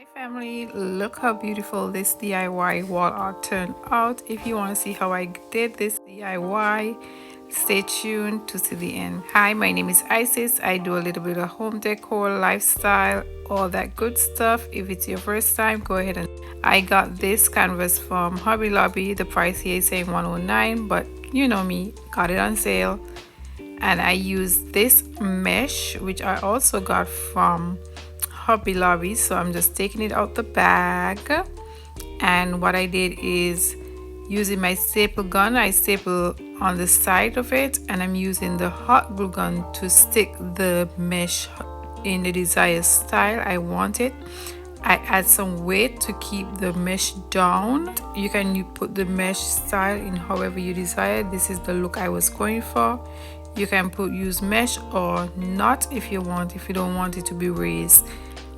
Hi family, look how beautiful this DIY wall art turned out. If you want to see how I did this DIY, stay tuned to see the end. Hi, my name is Isis. I do a little bit of home decor, lifestyle, all that good stuff. If it's your first time, go ahead and I got this canvas from Hobby Lobby. The price here is saying 109, but you know me, got it on sale. And I used this mesh, which I also got from Hobby Lobby. So I'm just taking it out the bag, and what I did is using my staple gun, I staple on the side of it, and I'm using the hot glue gun to stick the mesh in the desired style I want it. I add some weight to keep the mesh down. You can put the mesh style in however you desire. This is the look I was going for. You can use mesh or not if you want, if you don't want it to be raised,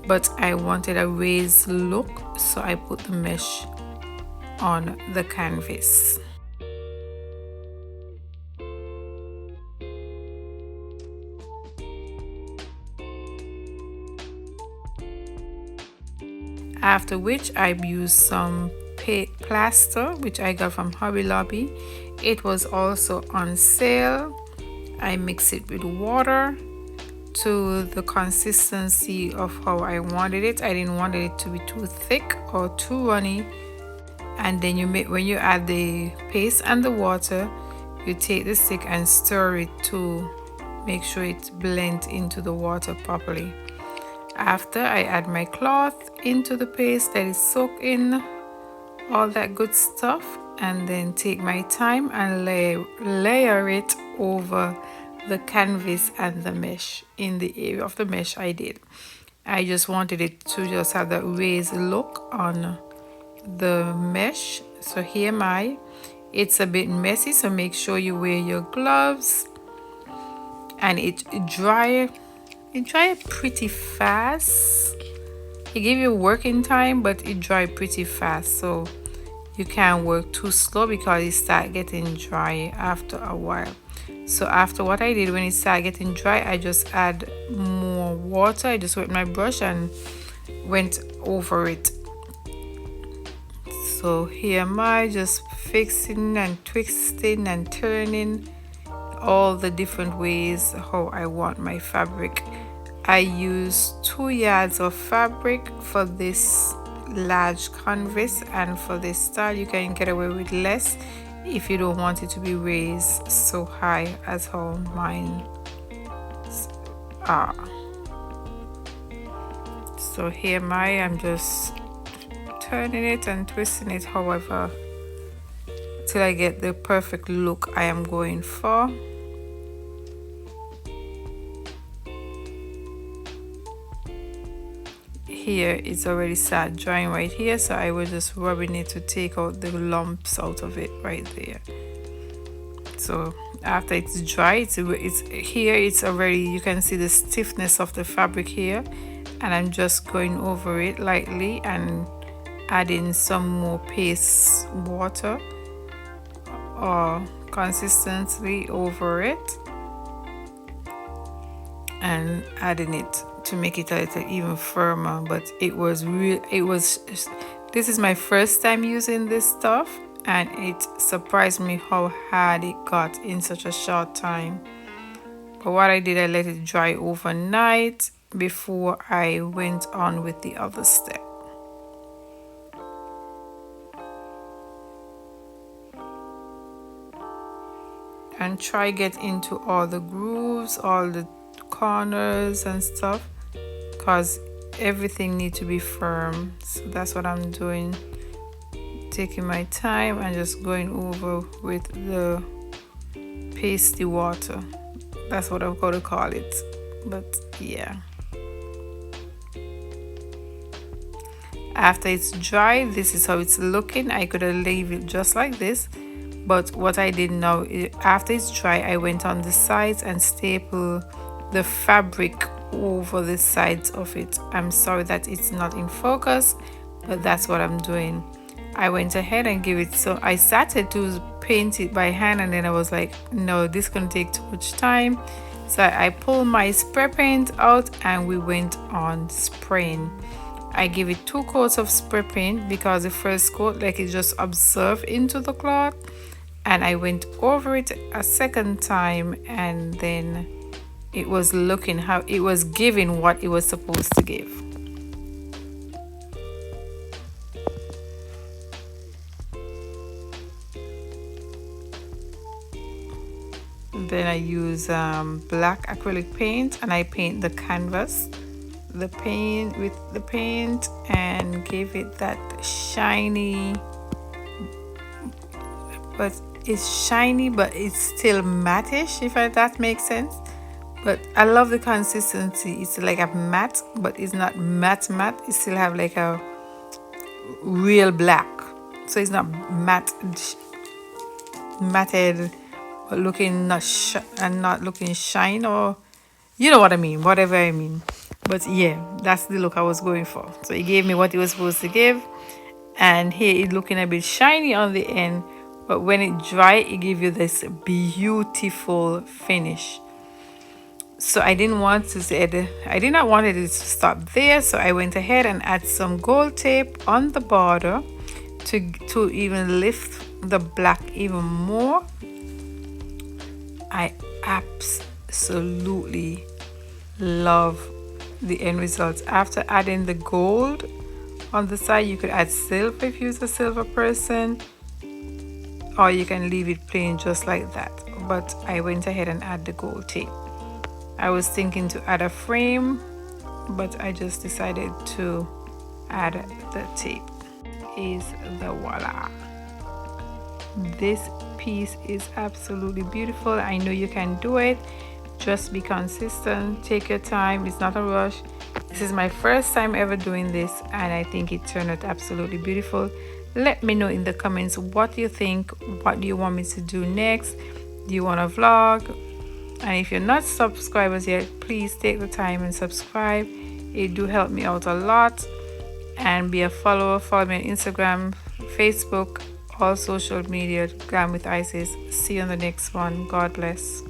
but I wanted a raised look, so I put the mesh on the canvas. After which I used some plaster, which I got from Hobby Lobby. It was also on sale. I mix it with water to the consistency of how I wanted it. I didn't want it to be too thick or too runny. And then when you add the paste and the water, you take the stick and stir it to make sure it blends into the water properly. After, I add my cloth into the paste, let it soak in all that good stuff, and then take my time and layer it over the canvas and the mesh. In the area of the mesh I just wanted it to just have that raised look on the mesh. So here it's a bit messy, so make sure you wear your gloves. And it dry pretty fast. It give you working time, but it dry pretty fast, so you can't work too slow because it start getting dry after a while. So after what I did, when it started getting dry, I just add more water. I just wet my brush and went over it. So here am I just fixing and twisting and turning all the different ways how I want my fabric. I use 2 yards of fabric for this large canvas, and for this style you can get away with less if you don't want it to be raised so high as how mine are. So here I'm just turning it and twisting it however till I get the perfect look I am going for. Here it's already start drying right here, so I was just rubbing it to take out the lumps out of it right there. So after it's dry, it's here, it's already, you can see the stiffness of the fabric here, and I'm just going over it lightly and adding some more paste water or consistently over it, and adding it to make it a little even firmer. But this is my first time using this stuff, and it surprised me how hard it got in such a short time. But what I did, I let it dry overnight before I went on with the other step. And try get into all the grooves, all the corners and stuff, because everything needs to be firm. So that's what I'm doing, taking my time and just going over with the pasty water. That's what I'm going to call it, but yeah. After it's dry, this is how it's looking. I could have leave it just like this, but what I did now, after it's dry, I went on the sides and staple the fabric over the sides of it. I'm sorry that it's not in focus, but that's what I'm doing. I went ahead and give it, so I started to paint it by hand, and then I was like, no, this is gonna take too much time. So I pulled my spray paint out and we went on spraying. I give it 2 coats of spray paint because the first coat, like, it just absorbed into the cloth, and I went over it a second time, and then it was looking how it was giving what it was supposed to give. Then I use black acrylic paint, and I paint the canvas, the paint with the paint, and give it that shiny, but it's shiny but it's still mattish, if that makes sense. But I love the consistency. It's like a matte, but it's not matte matte. It still have like a real black, so it's not matte matted, but looking not looking shine, or you know what I mean, whatever I mean. But yeah, that's the look I was going for. So it gave me what it was supposed to give, and here it's looking a bit shiny on the end, but when it dry, it gives you this beautiful finish. So I did not want it to stop there, so I went ahead and add some gold tape on the border to even lift the black even more. I absolutely love the end result. After adding the gold on the side, you could add silver if you're a silver person, or you can leave it plain just like that. But I went ahead and add the gold tape. I was thinking to add a frame, but I just decided to add the tape. Is the voila. This piece is absolutely beautiful. I know you can do it. Just be consistent, take your time, it's not a rush. This is my first time ever doing this, and I think it turned out absolutely beautiful. Let me know in the comments what you think. What do you want me to do next? Do you want a vlog? And if you're not subscribers yet, please take the time and subscribe. It do help me out a lot. And be a follower. Follow me on Instagram, Facebook, all social media, Glam with Isis. See you on the next one. God bless.